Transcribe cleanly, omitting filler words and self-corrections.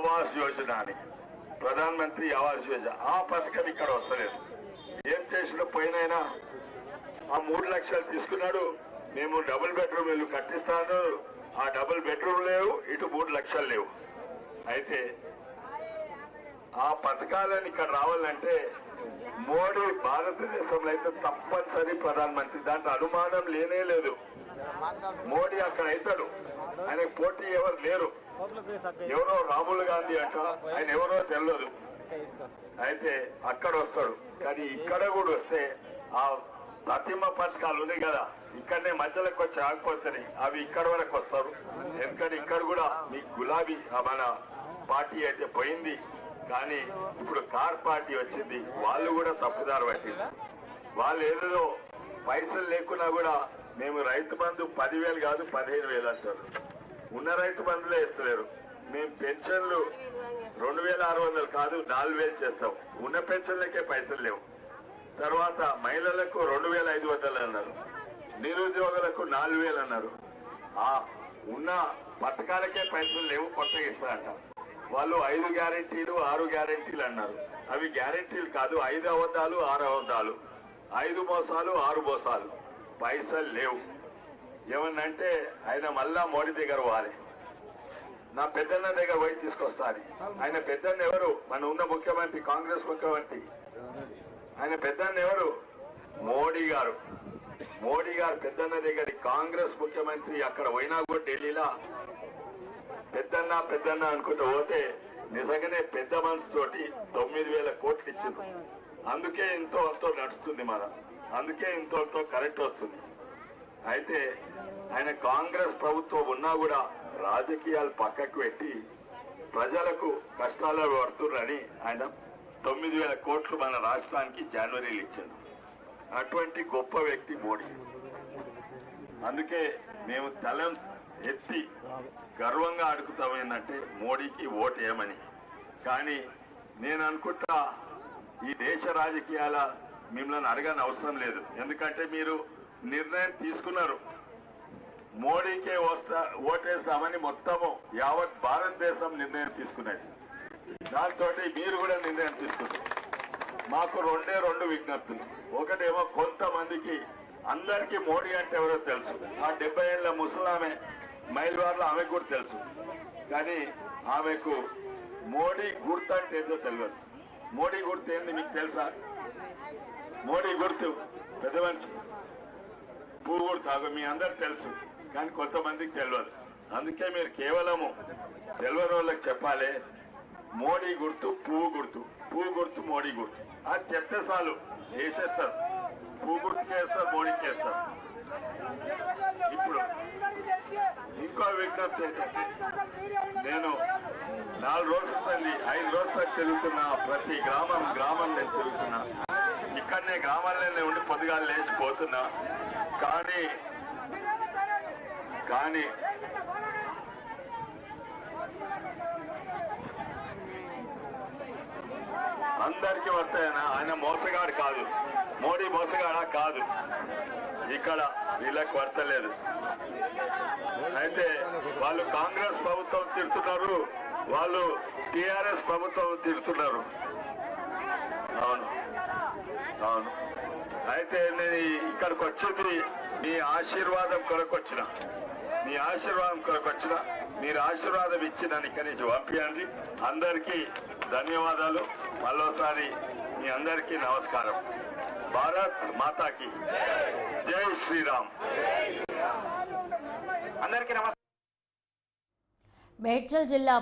ఆవాస్ యోజన అని, ప్రధానమంత్రి ఆవాస్ యోజన. ఆ పథకం ఇక్కడ వస్తలేదు. ఏం చేసిన పోయినైనా ఆ 3 లక్షలు తీసుకున్నాడు. మేము డబుల్ బెడ్రూమ్ ఇల్లు కట్టిస్తాను, ఆ డబుల్ బెడ్రూమ్ లేవు, ఇటు 3 లక్షలు లేవు. అయితే ఆ పథకాలను ఇక్కడ రావాలంటే మోడీ భారతదేశంలో అయితే తప్పనిసరి ప్రధానమంత్రి, దాంట్లో అనుమానం లేనే లేదు. మోడీ అక్కడ అవుతాడు, ఆయనకు పోటీ ఎవరు లేరు. ఎవరో రాహుల్ గాంధీ అంట, ఆయన ఎవరో తెలియదు. అయితే అక్కడ వస్తాడు. కానీ ఇక్కడ కూడా వస్తే ఆ ప్రతిమ పథకాలు ఉన్నాయి కదా, ఇక్కడనే మధ్యలోకి వచ్చి ఆగిపోతాయి, అవి ఇక్కడ వరకు వస్తారు. ఎందుకంటే ఇక్కడ కూడా మీ గులాబీ మన పార్టీ అయితే పోయింది, కానీ ఇప్పుడు కార్ పార్టీ వచ్చింది. వాళ్ళు కూడా తప్పుదారి పట్టింది. వాళ్ళు ఏదో పైసలు లేకున్నా కూడా మేము రైతు బంధు 10,000 కాదు 15,000 అంటారు. ఉన్న రైతు బంధులే ఇస్తలేరు. మేము పెన్షన్లు 2,600 కాదు 4,000 చేస్తాం. ఉన్న పెన్షన్లకే పైసలు లేవు. తర్వాత మహిళలకు 2,500 అన్నారు, నిరుద్యోగులకు 4,000 అన్నారు. ఆ ఉన్న పథకాలకే పైసలు లేవు, కొత్తగా ఇస్తారంట. వాళ్ళు 5 గ్యారెంటీలు 6 గ్యారెంటీలు అన్నారు. అవి గ్యారెంటీలు కాదు, 5 అబద్ధాలు 6 అబద్ధాలు, 5 మోసాలు 6 మోసాలు. పైసలు లేవు. ఏమన్నంటే ఆయన మళ్ళా మోడీ దగ్గర పోవాలి, నా పెద్దన్న దగ్గర పోయి తీసుకొస్తారు. ఆయన పెద్దన్న ఎవరు? మన ఉన్న ముఖ్యమంత్రి, కాంగ్రెస్ ముఖ్యమంత్రి. ఆయన పెద్దన్న ఎవరు? మోడీ గారు. మోడీ గారు పెద్దన్న దగ్గర కాంగ్రెస్ ముఖ్యమంత్రి అక్కడ పోయినా కూడా ఢిల్లీలో పెద్దన్న పెద్దన్న అనుకుంటూ పోతే నిజంగానే పెద్ద మనసుతోటి 9,000 కోట్లు ఇచ్చింది. అందుకే ఇంతో అంతో నడుస్తుంది మన, అందుకే ఇంతో అంతో కరెక్ట్ వస్తుంది. అయితే ఆయన కాంగ్రెస్ ప్రభుత్వం ఉన్నా కూడా రాజకీయాలు పక్కకు పెట్టి ప్రజలకు కష్టాలు పడుతున్నారని ఆయన 9,000 కోట్లు మన రాష్ట్రానికి జనవరిలో ఇచ్చారు. అటువంటి గొప్ప వ్యక్తి మోడీ. అందుకే మేము తలం ఎత్తి గర్వంగా అడుగుతాం ఏంటంటే మోడీకి ఓటు వేయమని. కానీ నేను అనుకుంటా ఈ దేశ రాజకీయాల మిమ్మల్ని అడగని అవసరం లేదు. ఎందుకంటే మీరు నిర్ణయం తీసుకున్నారు, మోడీకే ఓటేస్తామని మొత్తము యావత్ భారతదేశం నిర్ణయం తీసుకున్నది. దాంతో మీరు కూడా నిర్ణయం తీసుకున్నారు. మాకు 2 విజ్ఞప్తులు. ఒకటేమో కొంతమందికి అందరికీ మోడీ అంటే ఎవరో తెలుసు. ఆ 70 ఏళ్ల ముసలామె మైల్వార్లో ఆమెకు కూడా తెలుసు. కానీ ఆమెకు మోడీ గుర్తు అంటే ఏంటో తెలియదు. మోడీ గుర్తు ఏంది మీకు తెలుసా? మోడీ గుర్తు పెద్ద మనిషి పువ్వు గుర్తు, మీ అందరు తెలుసు. కానీ కొంతమందికి తెలియదు. అందుకే మీరు కేవలము తెలియని వాళ్ళకి చెప్పాలి, మోడీ గుర్తు పువ్వు గుర్తు, పువ్వు గుర్తు మోడీ గుర్తు. అది చెప్తే చాలు, వేసేస్తారు. పువ్వు గుర్తుకి వేస్తారు, మోడీకి వేస్తారు. ఇప్పుడు ఇంకో విజ్ఞప్తి ఏంటంటే, నేను 4 రోజుల 5 రోజులు తిరుగుతున్నా. ప్రతి గ్రామం నేను తిరుగుతున్నా. ఇక్కడనే గ్రామాల్లోనే ఉండి పొద్దుగాలు లేచిపోతున్నా. కానీ అందరికీ వస్తాయనా? ఆయన మోసగాడు కాదు, మోడీ మోసగాడా కాదు. ఇక్కడ వీళ్ళకి వర్తలేదు. అయితే వాళ్ళు కాంగ్రెస్ ప్రభుత్వం తిడుతున్నారు, వాళ్ళు టిఆర్ఎస్ ప్రభుత్వం తిడుతున్నారు. అవును. అయితే నేను ఇక్కడికి వచ్చింది మీ ఆశీర్వాదం కొరకు వచ్చిన, మీరు ఆశీర్వాదం ఇచ్చి నన్ను ఇక్కడి నుంచి పంపించండి. అందరికీ ధన్యవాదాలు. మరోసారి మీ అందరికీ నమస్కారం. భారత్ మాతాకి జై శ్రీరామ్. అందరికీ నమస్కారం. మేడ్చల్ జిల్లా